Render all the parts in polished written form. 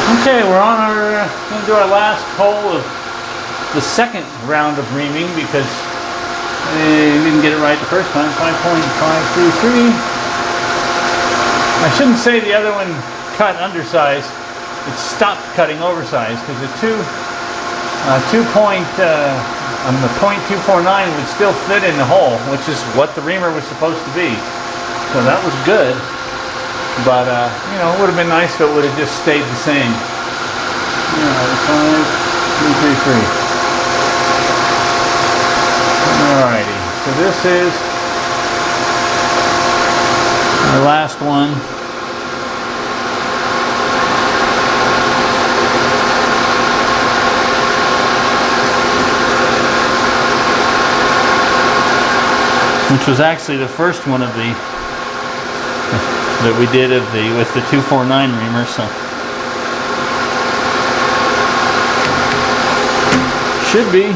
Okay, we're on our, going to do our last hole of the second round of reaming because we didn't get it right the first time. 5.533. I shouldn't say the other one cut undersized. It stopped cutting oversized because the the .249 would still fit in the hole, which is what the reamer was supposed to be. So that was good. But, you know, it would have been nice if it would have just stayed the same. 5.333. Alrighty, so this is our last one. Which was actually the first one of the that we did with the 249 reamer, so should be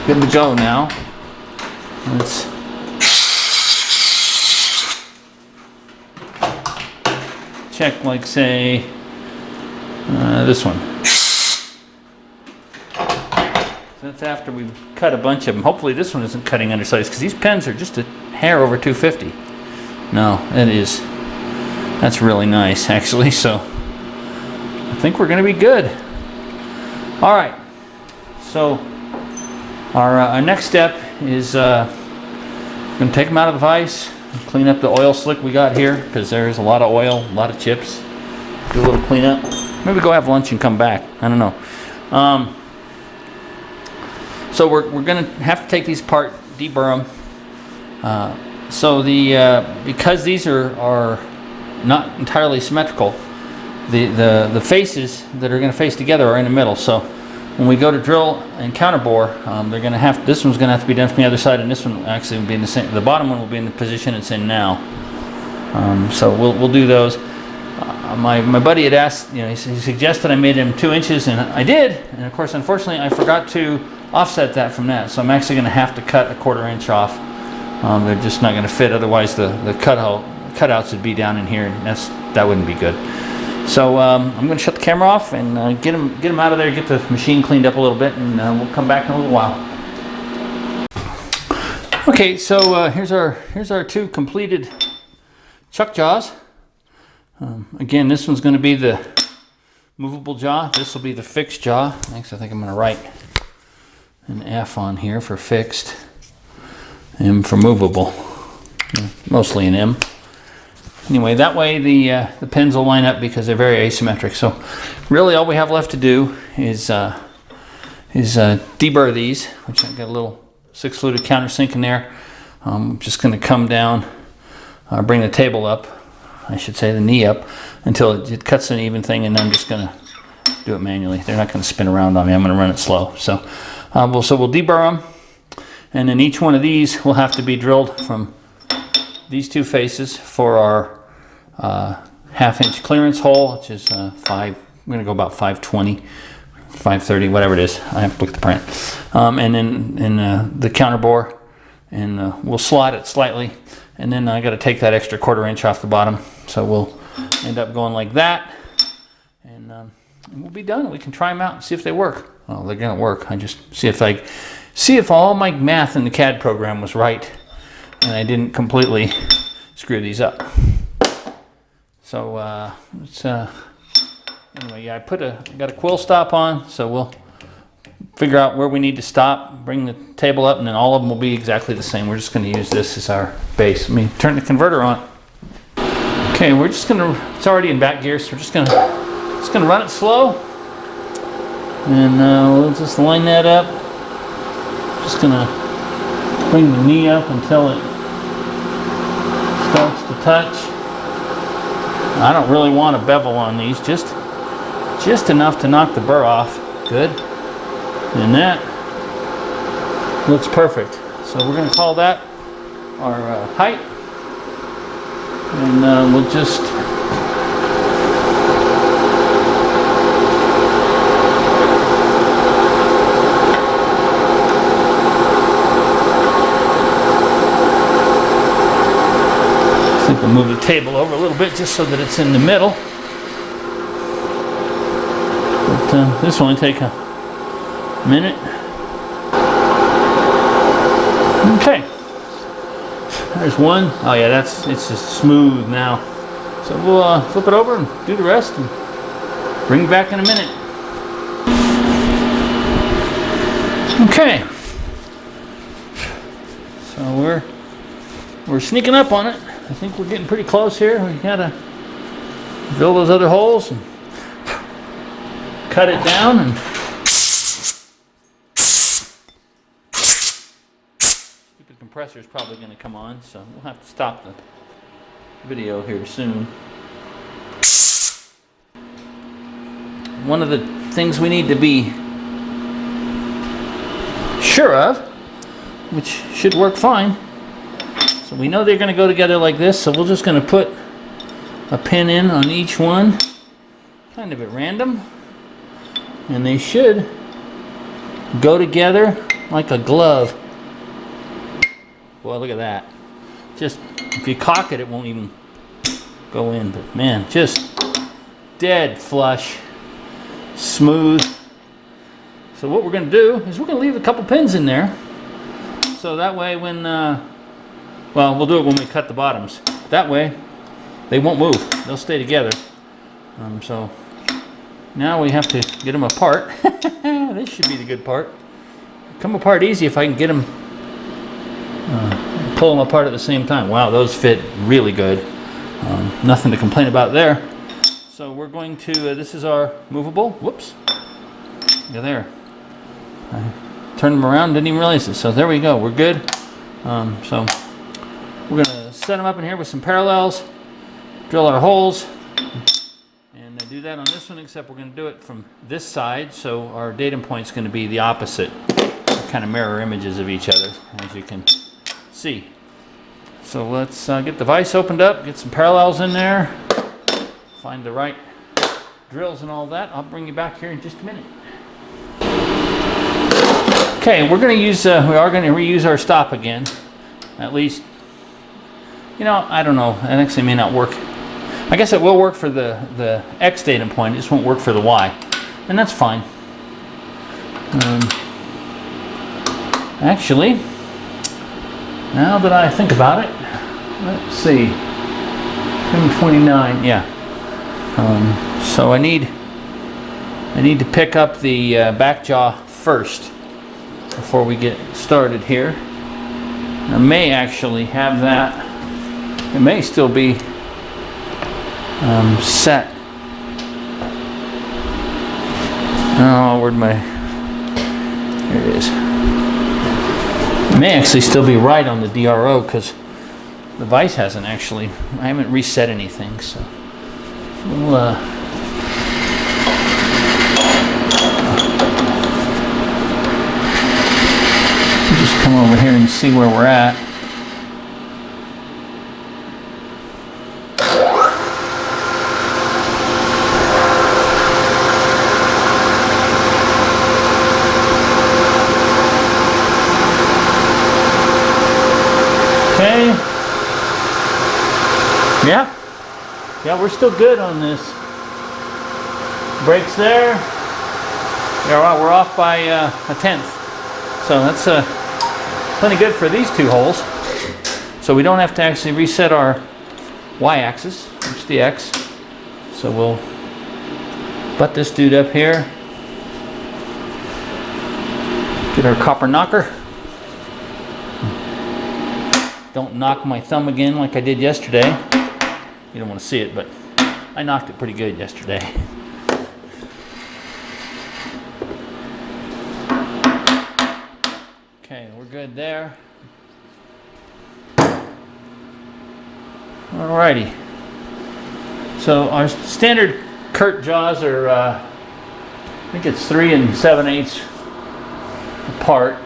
good to go now. Let's check, like, say this one. That's after we've cut a bunch of them. Hopefully this one isn't cutting undersized because these pens are just a hair over 250. No, it is. That's really nice, actually. So I think we're going to be good. All right. So our next step is going to take them out of the vise, clean up the oil slick we got here because there's a lot of oil, a lot of chips. Do a little cleanup. Maybe go have lunch and come back. I don't know. So we're going to have to take these apart, deburr them. So because these are not entirely symmetrical, the faces that are going to face together are in the middle. So when we go to drill and counterbore, this one's going to have to be done from the other side, and this one actually will be in the same. The bottom one will be in the position it's in now. So we'll do those. My buddy had asked, you know, he suggested I made him 2 inches, and I did. And of course, unfortunately, I forgot to offset that from that. So I'm actually going to have to cut a 1/4 inch off. They're just not going to fit. Otherwise, the cutouts would be down in here, and that wouldn't be good. So I'm going to shut the camera off and get them out of there, get the machine cleaned up a little bit, and we'll come back in a little while. Okay, so here's our 2 completed chuck jaws. Again, this one's going to be the movable jaw. This will be the fixed jaw. Next, I think I'm going to write an F on here for fixed, M for movable, mostly an M. Anyway, that way the pins will line up because they're very asymmetric. So really all we have left to do is deburr these, which I've got a little 6-fluted countersink in there. I'm just going to come down, bring the table up, I should say the knee up, until it cuts an even thing, and then I'm just going to do it manually. They're not going to spin around on me. I'm going to run it slow. So we'll deburr them, and then each one of these will have to be drilled from these 2 faces for our 1/2 inch clearance hole, which is I'm going to go about 520, 530, whatever it is. I have to look at the print. And then in the counterbore, and we'll slot it slightly, and then I got to take that extra 1/4 inch off the bottom. So we'll end up going like that, and we'll be done. We can try them out and see if they work. Well, they're going to work. I just see if all my math in the CAD program was right, and I didn't completely screw these up. So anyway, yeah, I got a quill stop on, so we'll figure out where we need to stop, bring the table up, and then all of them will be exactly the same. We're just going to use this as our base. Let me turn the converter on. Okay, we're just going to, it's already in back gear, so we're just going to run it slow, and we'll just line that up. Just going to bring the knee up until it starts to touch. I don't really want a bevel on these, just enough to knock the burr off. Good. And that looks perfect. So we're going to call that our height, and we'll just I think we'll move the table over a little bit just so that it's in the middle. But this will only take a minute. Okay. There's one. Oh yeah, it's just smooth now. So we'll flip it over and do the rest and bring it back in a minute. Okay. So we're sneaking up on it. I think we're getting pretty close here. We gotta drill those other holes and cut it down and stupid compressor is probably going to come on, so we'll have to stop the video here soon. One of the things we need to be sure of, which should work fine, so we know they're going to go together like this, so we're just going to put a pin in on each one, kind of at random, and they should go together like a glove. Well, look at that. Just, if you cock it, it won't even go in, but man, just dead flush, smooth. So what we're going to do is we're going to leave a couple pins in there, so that way when, well, we'll do it when we cut the bottoms. That way, they won't move. They'll stay together. So now we have to get them apart. This should be the good part. Come apart easy if I can get them, pull them apart at the same time. Wow, those fit really good. Nothing to complain about there. So we're going to, this is our movable. Whoops. Yeah, there. I turned them around, didn't even realize it. So there we go, we're good. So we're gonna set them up in here with some parallels, drill our holes, and do that on this one, except we're gonna do it from this side, so our datum point's gonna be the opposite. Kind of mirror images of each other, as you can see. So let's get the vise opened up, get some parallels in there, find the right drills and all that. I'll bring you back here in just a minute. Okay, we're going to use, we are going to reuse our stop again. At least, you know, I don't know. It actually may not work. I guess it will work for the X datum point. It just won't work for the Y. And that's fine. Actually, now that I think about it, let's see. 729, yeah. So I need to pick up the back jaw first before we get started here. I may actually have that. It may still be set. Oh, where'd my? Here it is. It may actually still be right on the DRO because the vise hasn't actually. I haven't reset anything, so we'll. Just come over here and see where we're at. Okay. Yeah, we're still good on this. Brakes there. Yeah, we're off by a 1/10. So that's plenty good for these two holes. So we don't have to actually reset our Y-axis, it's the X. So we'll butt this dude up here. Get our copper knocker. Don't knock my thumb again like I did yesterday. You don't want to see it, but I knocked it pretty good yesterday. Okay, we're good there. Alrighty. So our standard Kurt jaws are, I think it's 3 7/8 apart.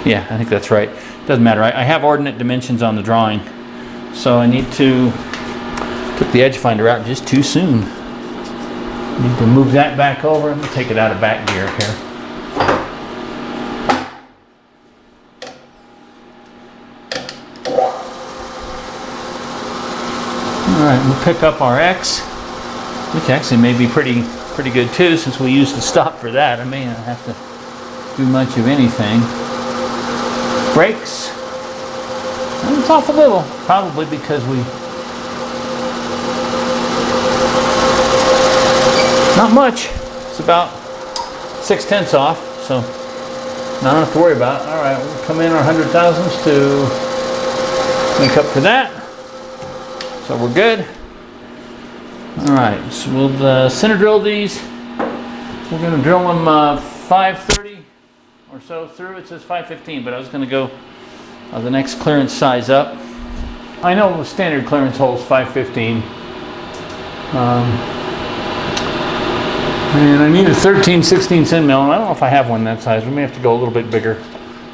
Yeah, I think that's right. Doesn't matter. I have ordinate dimensions on the drawing, so I need to put the edge finder out just too soon. Need to move that back over and take it out of back gear here. Alright, we'll pick up our X, which actually may be pretty good too, since we used the stop for that. I may not have to do much of anything. Brakes. It's off a little, probably because we... Not much. It's about 6/10 off, so not enough to worry about. Alright, we'll come in our 100,000s to make up for that. So we're good. Alright, so we'll center drill these. We're going to drill them 530 or so through. It says 515, but I was going to go the next clearance size up. I know the standard clearance hole is 515. And I need a 13/16 end mill. I don't know if I have one that size. We may have to go a little bit bigger,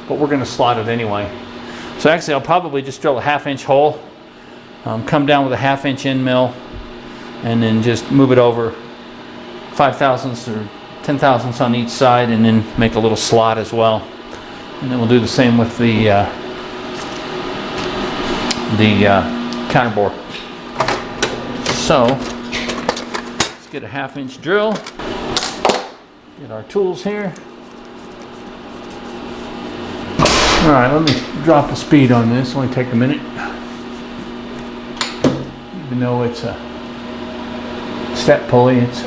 but we're going to slot it anyway. So actually I'll probably just drill a 1/2 inch hole, come down with a 1/2 inch end mill, and then just move it over 5 thousandths or 10 thousandths on each side, and then make a little slot as well. And then we'll do the same with the counterbore. So let's get a 1/2 inch drill. Get our tools here. Alright, let me drop the speed on this. Only take a minute. Even though it's a step pulley, it's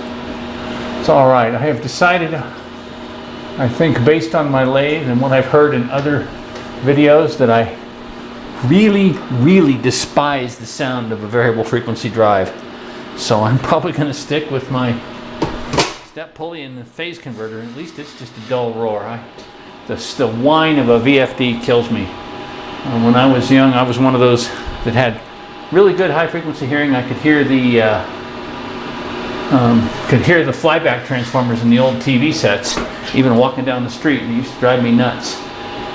alright. I have decided, I think based on my lathe and what I've heard in other videos, that I really despise the sound of a variable frequency drive. So I'm probably going to stick with my step pulley and the phase converter. At least it's just a dull roar. The whine of a VFD kills me. When I was young, I was one of those that had really good high frequency hearing. I could hear the flyback transformers in the old TV sets, even walking down the street. It used to drive me nuts.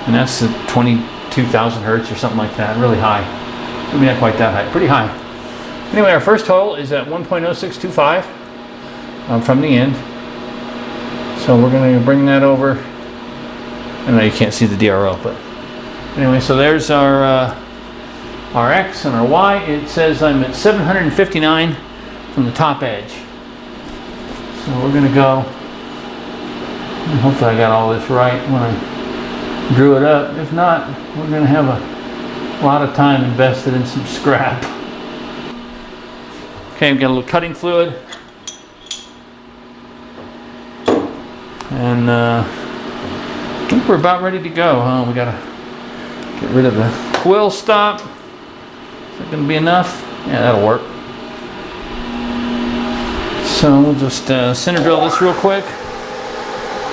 And that's at 22,000 hertz or something like that. Really high. Maybe not quite that high. Pretty high. Anyway, our first hole is at 1.0625 from the end. So we're going to bring that over. I know you can't see the DRO, but anyway, so there's our X and our Y. It says I'm at 759 from the top edge. So we're going to go, and hopefully I got all this right when I drew it up. If not, we're going to have a lot of time invested in some scrap. Okay, we've got a little cutting fluid. And I think we're about ready to go. We gotta get rid of the Quill stop. Is that gonna be enough? Yeah, that'll work. So we'll just center drill this real quick.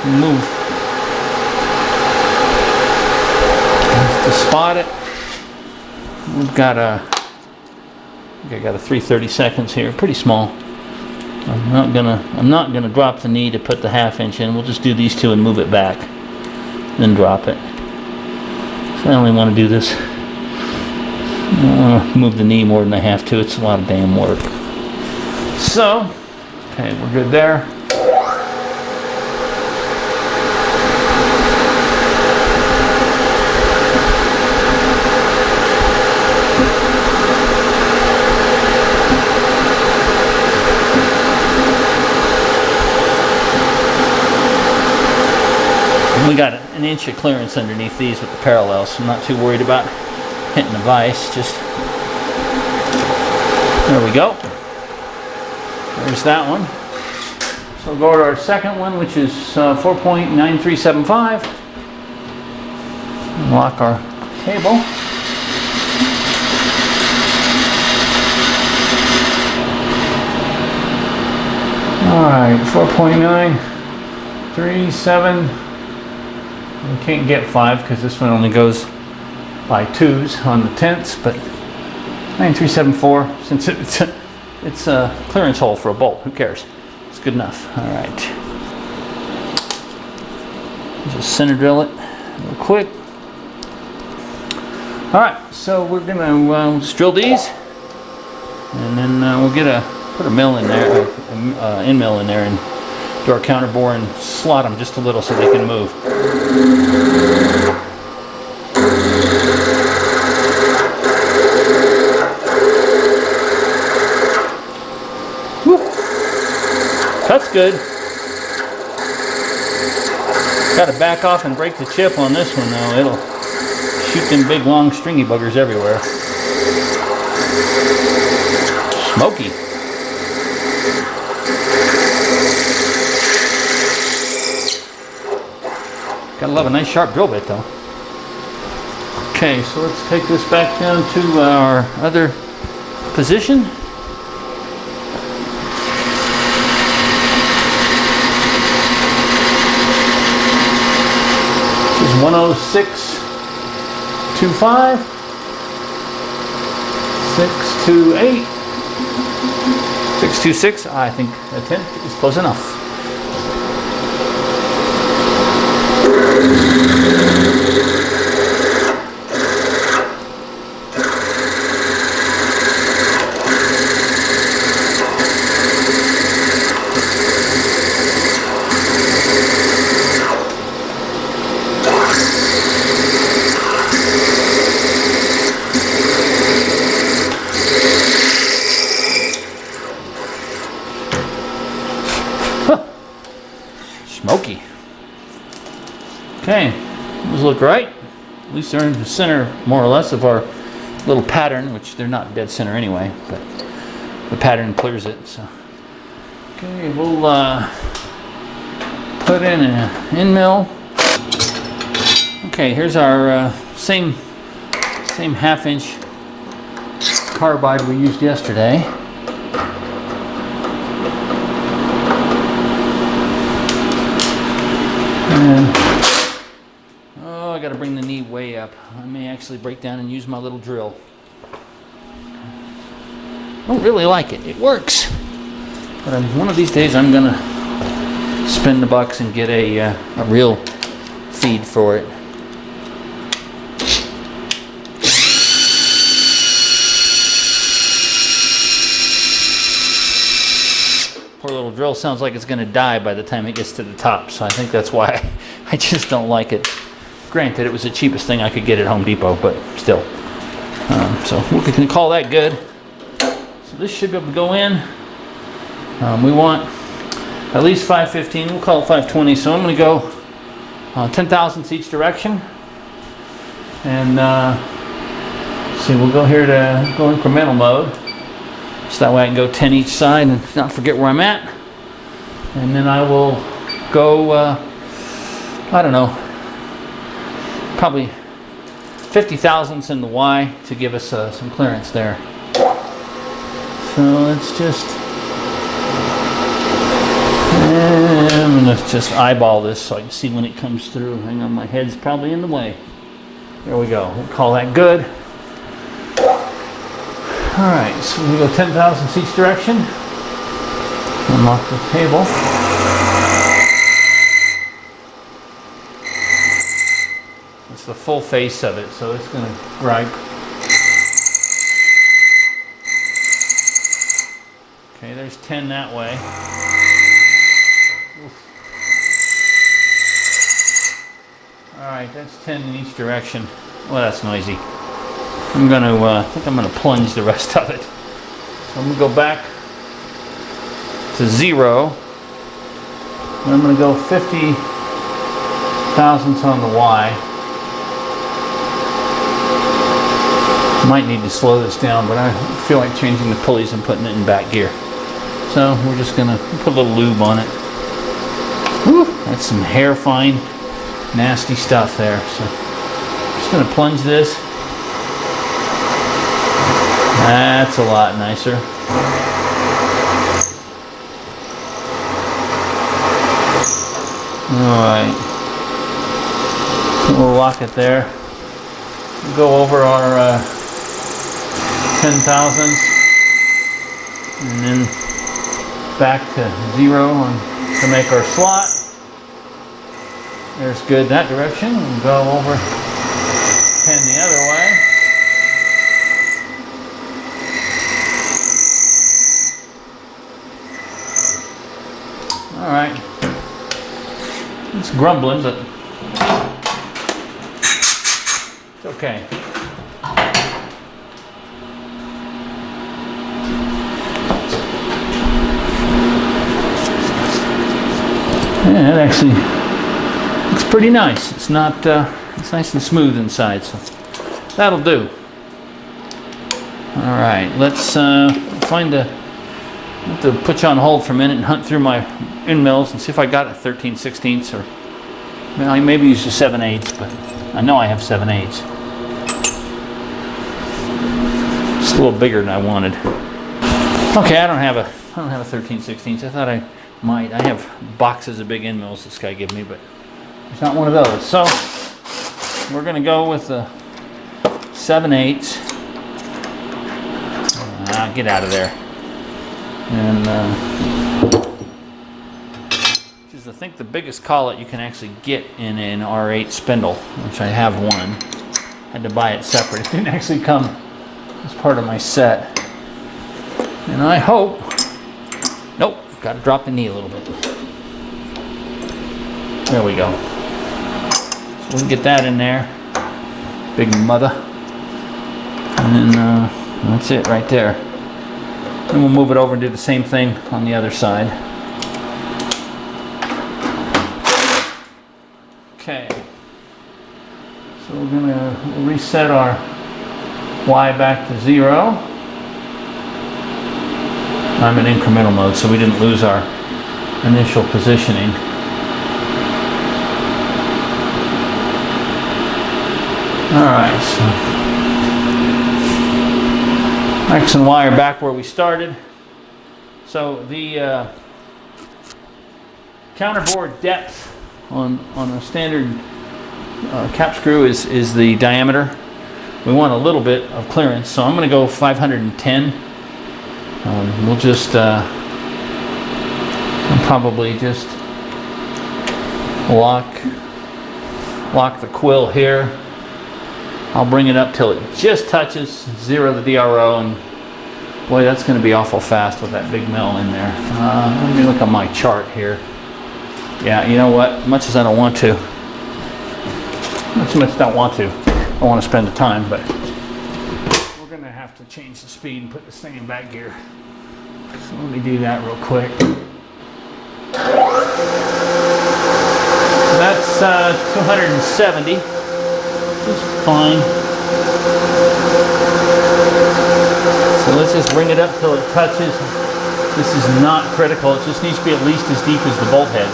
Move. Just to spot it. We've got a 3/32 here, pretty small. I'm not gonna drop the knee to put the 1/2 inch in. We'll just do these two and move it back, then drop it. So I only want to do this. I don't want to move the knee more than I have to. It's a lot of damn work. So, okay, we're good there. We got an inch of clearance underneath these with the parallels, so I'm not too worried about hitting the vise. Just there we go. There's that one. So we'll go to our second one, which is 4.9375. Lock our table. All right, 4.937. We can't get 5 because this one only goes by 2s on the tenths, but 9374, since it's a clearance hole for a bolt, who cares? It's good enough. All right. Just center drill it real quick. All right, so we're gonna just drill these, and then we'll put a mill in there, end mill in there, and do our counter bore and slot them just a little so they can move. Cuts good. Got to back off and break the chip on this one though. It'll shoot them big long stringy buggers everywhere. Smoky. Gotta love a nice sharp drill bit though. Okay, so let's take this back down to our other position. This is 106.25, 628, 626. I think a 10 is close enough. Smoky. Okay, those look right. At least they're in the center, more or less, of our little pattern, which they're not dead center anyway, but the pattern clears it. So, okay, we'll put in an end mill. Okay, here's our same half-inch carbide we used yesterday. And, oh, I gotta bring the knee way up. I may actually break down and use my little drill. I don't really like it. It works. But one of these days I'm gonna spend the bucks and get a real feed for it. Poor little drill sounds like it's going to die by the time it gets to the top, so I think that's why I just don't like it. Granted, it was the cheapest thing I could get at Home Depot, but still. So we can call that good. So this should be able to go in. We want at least 515. We'll call it 520. So I'm going to go 10 thousandths each direction. And see, we'll go here to go incremental mode. So that way I can go 10 each side and not forget where I'm at. And then I will go, I don't know, probably 50 thousandths in the Y to give us some clearance there. So let's just, I'm going to just eyeball this so I can see when it comes through. Hang on, my head's probably in the way. There we go. We'll call that good. Alright, so we go 10 thousandths each direction. Unlock the table. It's the full face of it, so it's going to gripe. Okay, there's 10 that way. Alright, that's 10 in each direction. Well, that's noisy. I'm going to, I think I'm going to plunge the rest of it. So I'm going to go back to 0. And I'm going to go 50 thousandths on the Y. Might need to slow this down, but I feel like changing the pulleys and putting it in back gear. So we're just going to put a little lube on it. Whew, that's some hair fine, nasty stuff there. So I'm just going to plunge this. That's a lot nicer. Alright. So we'll lock it there. We'll go over our 10 thousandths and then back to 0 to make our slot. There's good that direction. We'll go over 10 the other way. Alright, it's grumbling, but it's okay. Yeah, it actually looks pretty nice. It's not, it's nice and smooth inside, so that'll do. All right, let's find a, I have to put you on hold for a minute and hunt through my end mills and see if I got a 13/16 or well, I maybe use a 7/8, but I know I have 7/8. It's a little bigger than I wanted. Okay, I don't have a 13/16. I thought I might. I have boxes of big end mills this guy gave me, but it's not one of those. So we're gonna go with the 7/8. Get out of there. And which is I think the biggest collet you can actually get in an R8 spindle, which I have one. Had to buy it separate. It didn't actually come as part of my set. And I hope, nope, got to drop the knee a little bit. There we go. So we can get that in there. Big mother. And then that's it right there. Then we'll move it over and do the same thing on the other side. Okay. So we're going to reset our Y back to 0. I'm in incremental mode, so we didn't lose our initial positioning. Alright, so X and Y are back where we started. So the counterbore depth on a standard cap screw is the diameter. We want a little bit of clearance, so I'm going to go 510. We'll just I'll probably just lock the quill here. I'll bring it up till it just touches 0 the DRO, and boy, that's going to be awful fast with that big mill in there. Let me look at my chart here. Yeah, you know what? Much as I don't want to, I don't want to spend the time, but we're going to have to change the speed and put this thing in back gear. So let me do that real quick. That's 270. Which is fine. So let's just bring it up till it touches. This is not critical. It just needs to be at least as deep as the bolt head.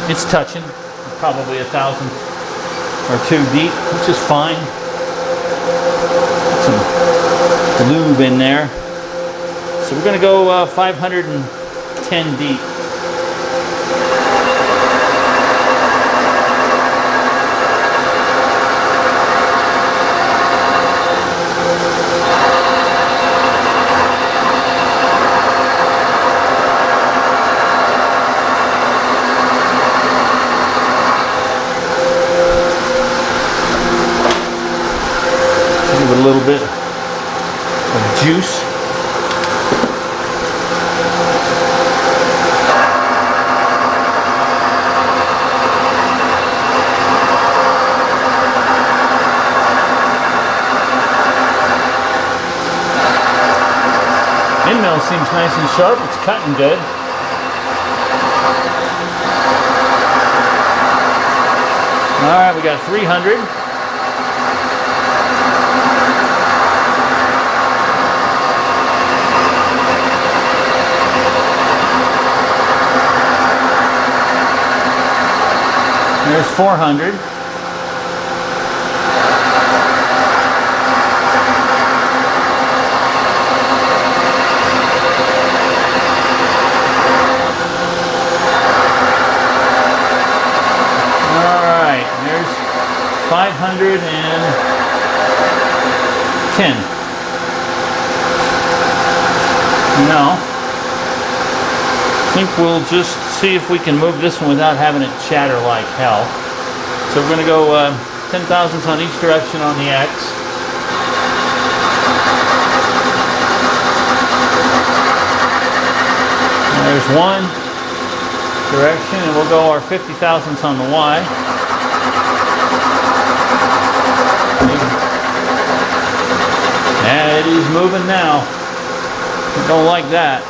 It's touching, probably 1,000 or 2 deep, which is fine. Some lube in there. So we're going to go 510 deep. Give it a little bit of juice. End mill seems nice and sharp. It's cutting good. All right, we got 300. There's 400. All right, there's 510. Now, I think we'll just see if we can move this one without having it chatter like hell. So we're going to go 10 thousandths on each direction on the X. And there's one direction, and we'll go our 50 thousandths on the Y. Yeah, it is moving now. Don't like that.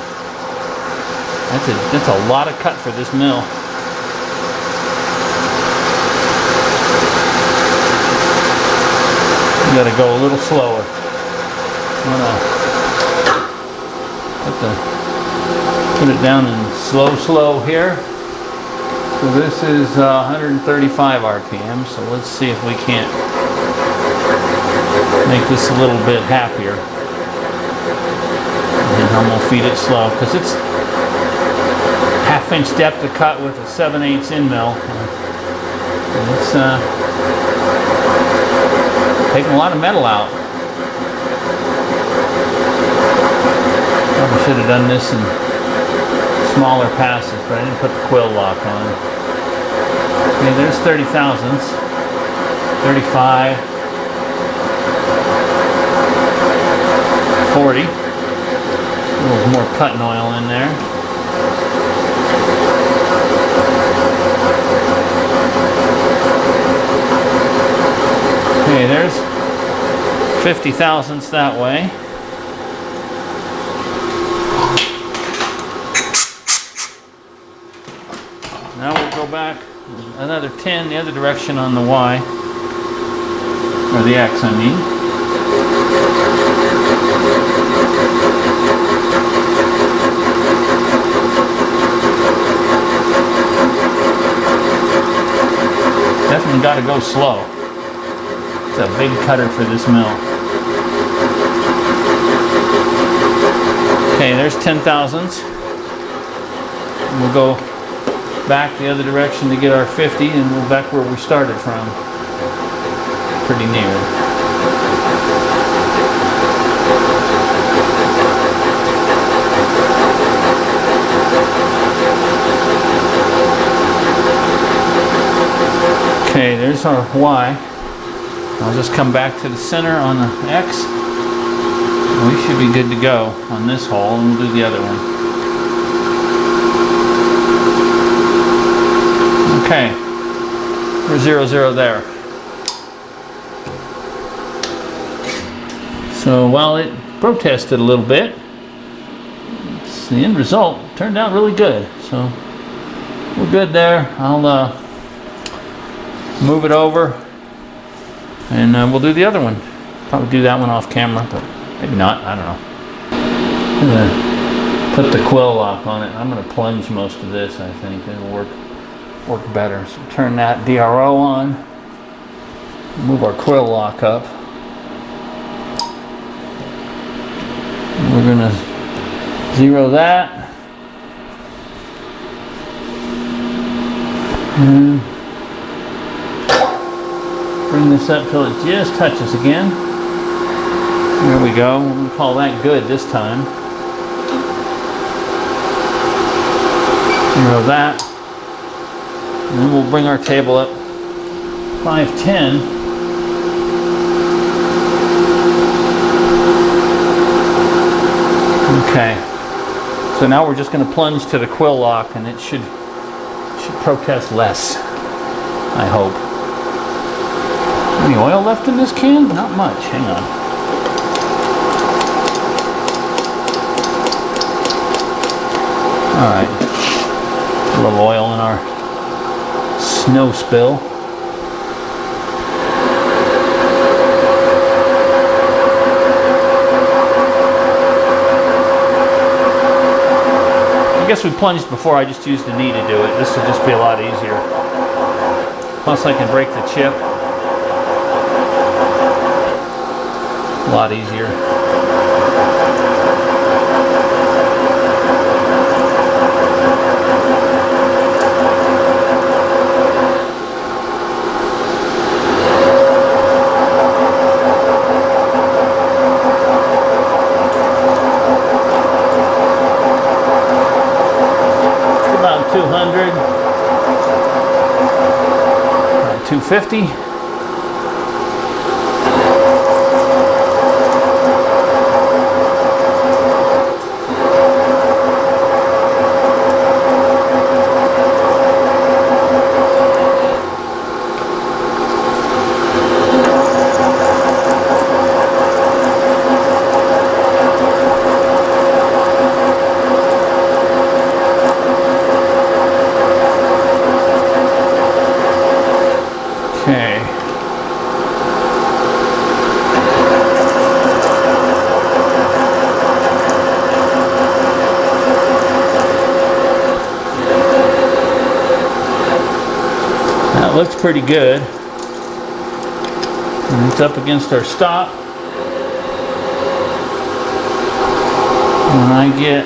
That's a lot of cut for this mill. You gotta go a little slower. I'm gonna put it down in slow here. So this is 135 RPM. So let's see if we can't make this a little bit happier. And I'm gonna feed it slow because it's half-inch depth of cut with a 7/8 end mill. And it's taking a lot of metal out. Probably should have done this in smaller passes, but I didn't put the quill lock on. Okay, there's 30 thousandths, 35, 40. A little more cutting oil in there. Okay, there's 50 thousandths that way. Now we'll go back another 10 the other direction on the Y, or the X I mean. Definitely got to go slow. It's a big cutter for this mill. Okay, there's 10 thousandths. We'll go back the other direction to get our 50, and we're back where we started from. Pretty near. Okay, there's our Y. I'll just come back to the center on the X. We should be good to go on this hole, and we'll do the other one. Okay, we're 0, 0 there. So while it protested a little bit, the end result turned out really good. So we're good there. I'll move it over, and we'll do the other one. Probably do that one off camera, but maybe not. I don't know. I'm gonna put the quill lock on it. I'm gonna plunge most of this. I think it'll work better. So turn that DRO on. Move our quill lock up. We're gonna 0 that. And bring this up till it just touches again. There we go. We're going to call that good this time. 0 that. And then we'll bring our table up 510. Okay. So now we're just going to plunge to the quill lock, and it should protest less, I hope. Any oil left in this can? Not much. Hang on. Alright. A little oil in our snow spill. I guess we plunged before. I just used the knee to do it. This will just be a lot easier. Plus I can break the chip. A lot easier. About 200. About 250. Looks pretty good. And it's up against our stop. When I get,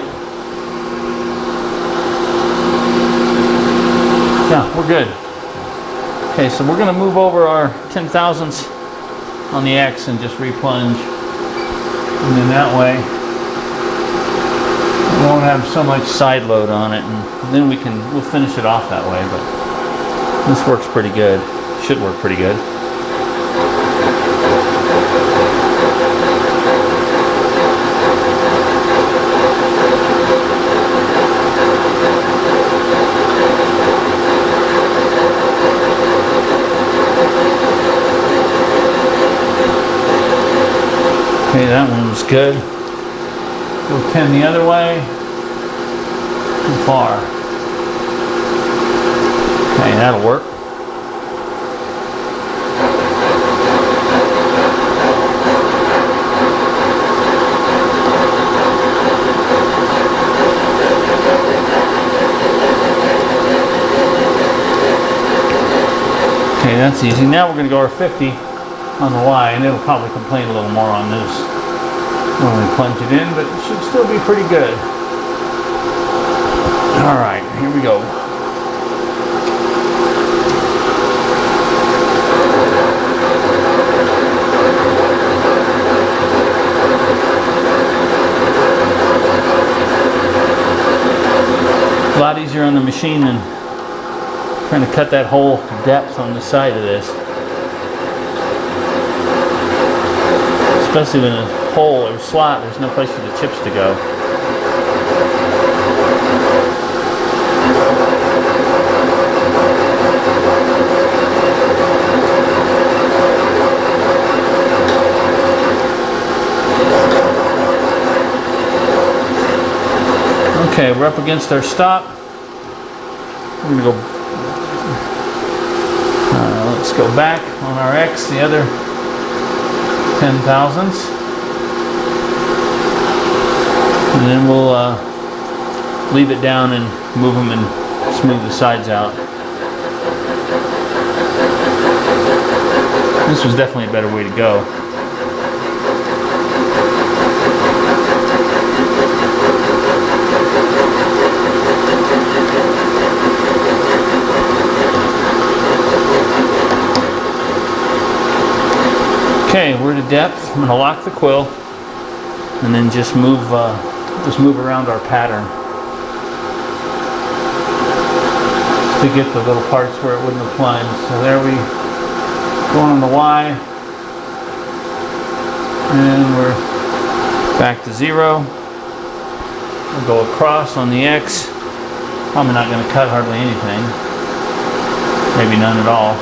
yeah, we're good. Okay, so we're going to move over our 10,000ths on the X and just replunge. And then that way, we won't have so much side load on it, and then we'll finish it off that way. But this works pretty good. Should work pretty good. Okay, that one was good. Go 10 the other way. Too far. Okay, that'll work. Okay, that's easy. Now we're going to go our 50 on the Y, and it'll probably complain a little more on this when we plunge it in, but it should still be pretty good. All right, here we go. A lot easier on the machine than trying to cut that whole depth on the side of this. Especially when a hole or slot, there's no place for the chips to go. Okay, we're up against our stop. We're gonna go, let's go back on our X, the other 10,000ths, and then we'll leave it down and move them and smooth the sides out. This was definitely a better way to go. Okay, we're to depth. I'm going to lock the quill and then just move around our pattern to get the little parts where it wouldn't have plunged. So there we go on the Y, and we're back to 0. We'll go across on the X. Probably not going to cut hardly anything. Maybe none at all.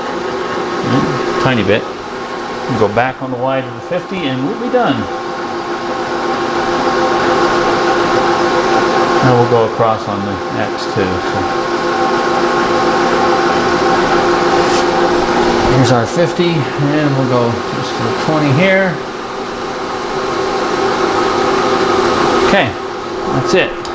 Tiny bit. We'll go back on the Y to the 50 and we'll be done. Now we'll go across on the X too. So here's our 50 and we'll go just to the 20 here. Okay, that's it.